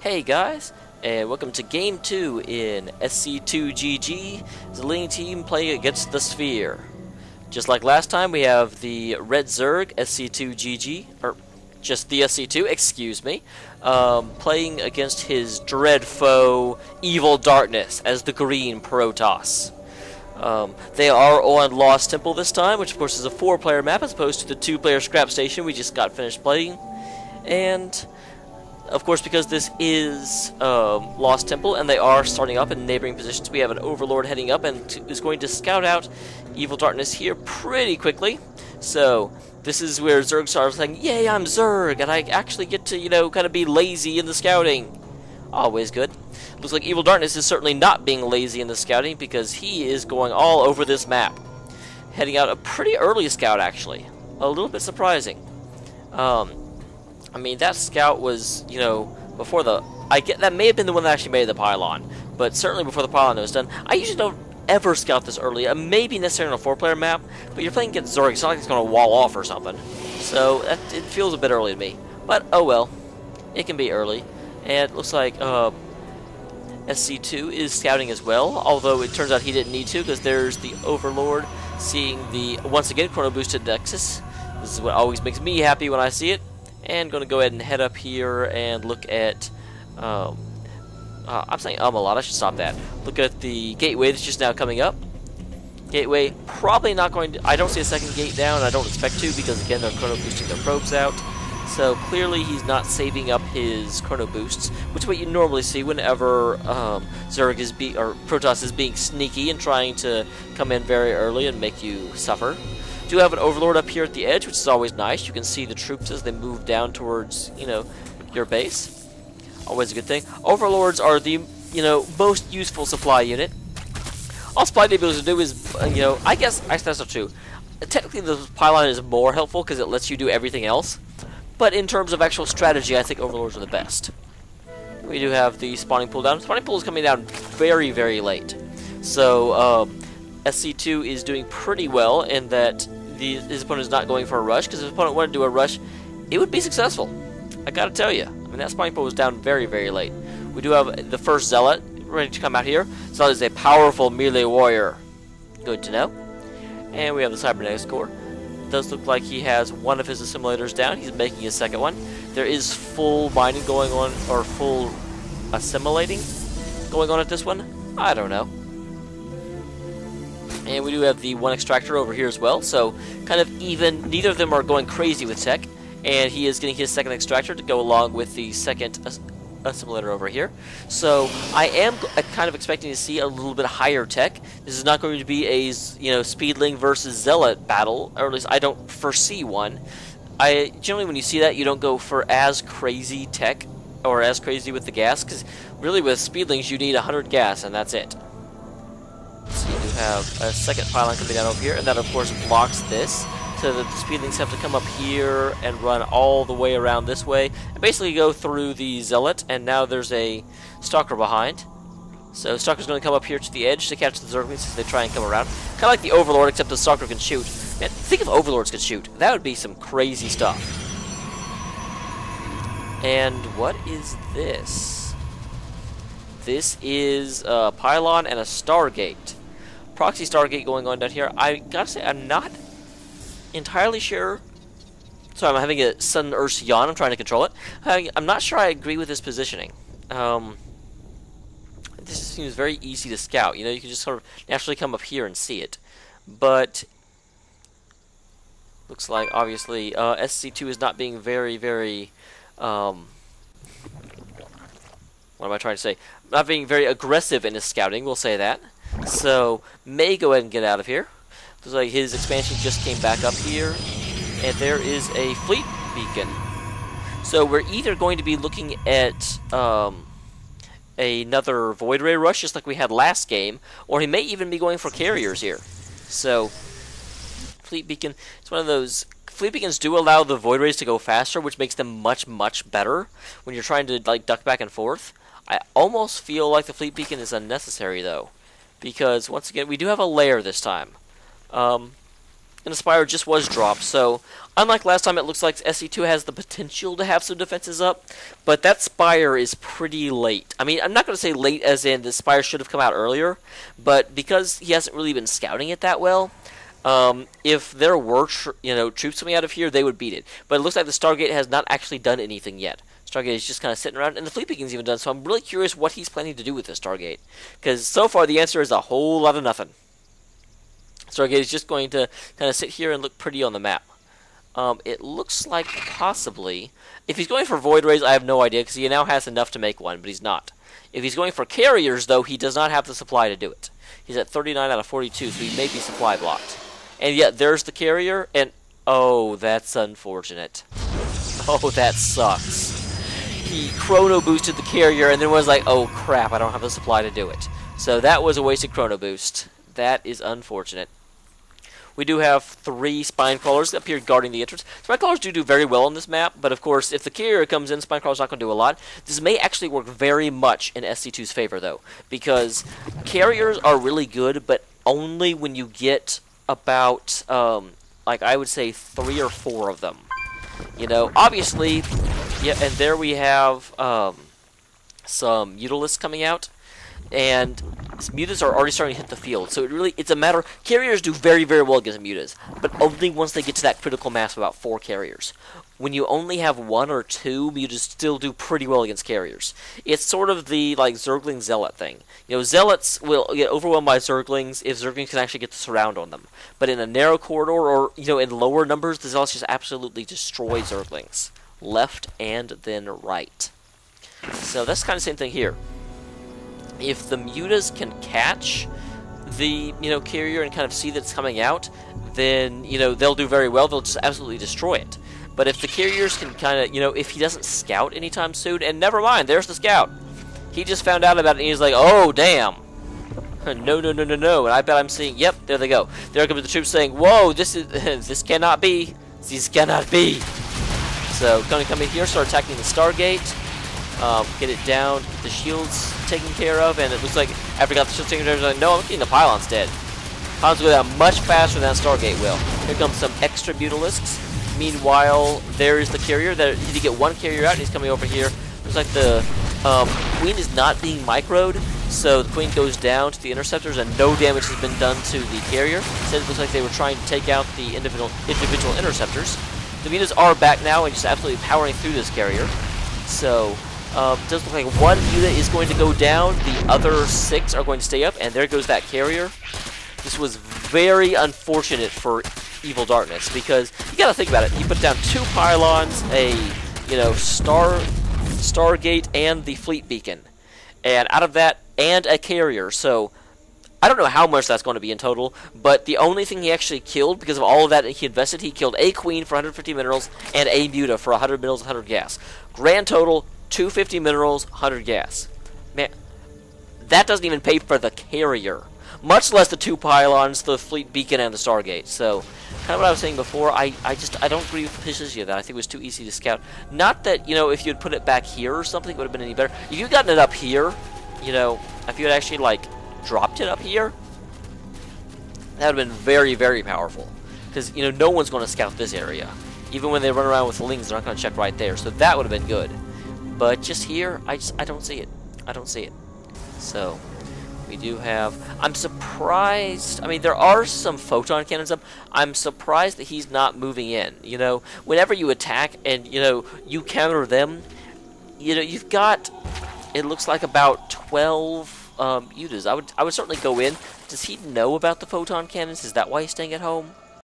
Hey guys, and welcome to Game 2 in SC2GG, the leading team playing against TheSCII. Just like last time, we have the Red Zerg, SC2GG, or just the SC2, excuse me, playing against his dread foe, EvilDarkness, as the green Protoss. They are on Lost Temple this time, which of course is a 4-player map as opposed to the 2-player scrap station we just got finished playing. And of course, because this is Lost Temple and they are starting up in neighboring positions, we have an Overlord heading up and is going to scout out EvilDarkness here pretty quickly. So this is where Zerg starts saying, "Yay, I'm Zerg, and I actually get to, kind of be lazy in the scouting." Always good. Looks like EvilDarkness is certainly not being lazy in the scouting because he is going all over this map. Heading out a pretty early scout, actually. A little bit surprising. I mean, that scout was, before the... that may have been the one that actually made the pylon, but certainly before the pylon was done. I usually don't ever scout this early. It may be necessary on a 4-player map, but you're playing against Zerg. It's not like it's going to wall off or something. So, it feels a bit early to me. But, oh well. It can be early. And it looks like SC2 is scouting as well, although it turns out he didn't need to, because there's the Overlord seeing the, once again, chrono boosted Nexus. This is what always makes me happy when I see it. And going to go ahead and head up here and look at, I'm saying a lot, I should stop that. Look at the gateway that's just now coming up. Gateway probably not going to, I don't see a second gate down, I don't expect to, because again they're chrono boosting their probes out. So clearly he's not saving up his chrono boosts, which is what you normally see whenever Zerg is or Protoss is being sneaky and trying to come in very early and make you suffer. Do have an Overlord up here at the edge, which is always nice. You can see the troops as they move down towards, your base. Always a good thing. Overlords are the, most useful supply unit. All supply they'll be able to do is, I guess that's not true. Technically, the pylon is more helpful because it lets you do everything else. But in terms of actual strategy, I think Overlords are the best. We do have the spawning pool down. Spawning pool is coming down very, very late. So, SC2 is doing pretty well in that his opponent is not going for a rush, because if his opponent wanted to do a rush, it would be successful. I gotta tell you. I mean, that spawning pool was down very, very late. We do have the first Zealot ready to come out here. Zealot is a powerful melee warrior. Good to know. And we have the Cybernetics Core. It does look like he has one of his assimilators down. He's making his second one. There is full mining going on, or full assimilating going on at this one. I don't know. And we do have the one extractor over here as well, so kind of even. Neither of them are going crazy with tech, and he is getting his second extractor to go along with the second assimilator over here. So I am kind of expecting to see a little bit higher tech. This is not going to be a Speedling versus Zealot battle, or at least I don't foresee one. Generally when you see that, you don't go for as crazy tech or as crazy with the gas, because really with Speedlings you need 100 gas and that's it. So you do have a second pylon coming down over here, and that of course blocks this, so that the Speedlings have to come up here and run all the way around this way, and basically go through the Zealot, and now there's a Stalker behind. So Stalker's going to come up here to the edge to catch the Zerglings as they try and come around. Kind of like the Overlord, except the Stalker can shoot. Man, think if Overlords could shoot. That would be some crazy stuff. And what is this? This is a pylon and a Stargate. Proxy Stargate going on down here. I gotta say, I'm not entirely sure. Sorry, I'm having a sudden urge to yawn. I'm trying to control it. I'm not sure I agree with this positioning. This seems very easy to scout. You can just sort of naturally come up here and see it. But looks like obviously SC2 is not being very, very. What am I trying to say? Not being very aggressive in his scouting. We'll say that. So may go ahead and get out of here. Looks like his expansion just came back up here, and there is a fleet beacon. So we're either going to be looking at another Void Ray rush, just like we had last game, or he may even be going for carriers here. So fleet beacon, it's one of those. Fleet beacons do allow the Void Rays to go faster, which makes them much, much better when you're trying to duck back and forth. I almost feel like the fleet beacon is unnecessary though, because once again we do have a lair this time. and the Spire just was dropped. So, unlike last time, it looks like SC2 has the potential to have some defenses up, but that Spire is pretty late. I mean, I'm not going to say late as in the Spire should have come out earlier, but because he hasn't really been scouting it that well, if there were troops coming out of here, they would beat it. But it looks like the Stargate has not actually done anything yet. Stargate is just kind of sitting around, and the Fleet Beacon's even done, so I'm really curious what he's planning to do with this Stargate. Because so far, the answer is a whole lot of nothing. Stargate is just going to kind of sit here and look pretty on the map. It looks like possibly, if he's going for Void Rays, I have no idea, because he now has enough to make one, but he's not. If he's going for carriers, though, he does not have the supply to do it. He's at 39 out of 42, so he may be supply blocked. And yet, there's the carrier, and oh, that's unfortunate. Oh, that sucks. He chrono boosted the carrier, and then was like, oh crap, I don't have the supply to do it. So that was a wasted chrono boost. That is unfortunate. We do have 3 spine crawlers up here guarding the entrance. Spine crawlers do very well on this map, but of course, if the carrier comes in, spine crawler's not going to do a lot. This may actually work very much in SC2's favor, though, because carriers are really good, but only when you get about, like I would say, 3 or 4 of them. You know, obviously, yeah, and there we have some Mutalisks coming out, and mutas are already starting to hit the field, so it's a matter. Carriers do very well against mutas, but only once they get to that critical mass of about 4 carriers. When you only have 1 or 2, mutas still do pretty well against carriers. It's sort of the like Zergling Zealot thing. You know, Zealots will get overwhelmed by Zerglings if Zerglings can actually get the surround on them. But in a narrow corridor or in lower numbers, the Zealots just absolutely destroy Zerglings, left and then right. So that's kind of the same thing here. If the mutas can catch the carrier and kind of see that it's coming out, then they'll do very well. They'll just absolutely destroy it. But if the carriers can kind of, if he doesn't scout anytime soon, and never mind, there's the scout. He just found out about it, and he's like, oh, damn. No. And I bet I'm seeing, yep, there they go. There comes the troops saying, whoa, this cannot be. This cannot be. So, going to come in here, start attacking the Stargate. Get it down, the shields taken care of, and it looks like after I got the shields taken care of, I was like, no, I'm getting the pylons dead. Pylons will go down much faster than that Stargate will. Here comes some extra Mutalisks. Meanwhile, there is the carrier. He did get 1 carrier out, and he's coming over here. Looks like the Queen is not being microed, so the Queen goes down to the interceptors, and no damage has been done to the carrier. Instead, it looks like they were trying to take out the individual interceptors. The mutas are back now and just absolutely powering through this carrier. So, it does look like 1 muta is going to go down, the other 6 are going to stay up, and there goes that carrier. This was very unfortunate for EvilDarkness, because you gotta think about it. He put down 2 pylons, a Stargate, and the Fleet Beacon, and out of that, and a carrier. So I don't know how much that's going to be in total, but the only thing he actually killed, because of all of that he invested, he killed a Queen for 150 minerals and a Muta for 100 minerals, 100 gas. Grand total 250 minerals, 100 gas. Man, that doesn't even pay for the carrier, much less the 2 pylons, the Fleet Beacon, and the Stargate. So, kind of what I was saying before, I don't agree with the position of that. I think it was too easy to scout. Not that, if you had put it back here or something, it would have been any better. If you had gotten it up here, if you had actually, like, dropped it up here, that would have been very powerful. Because, no one's going to scout this area. Even when they run around with the Lings, they're not going to check right there. So that would have been good. But just here, I don't see it. I don't see it. So, we do have... I'm surprised... I mean, there are some photon cannons up. I'm surprised that he's not moving in. Whenever you attack and, you counter them, you've got... It looks like about 12 mutas. I would certainly go in. Does he know about the photon cannons? Is that why he's staying at home?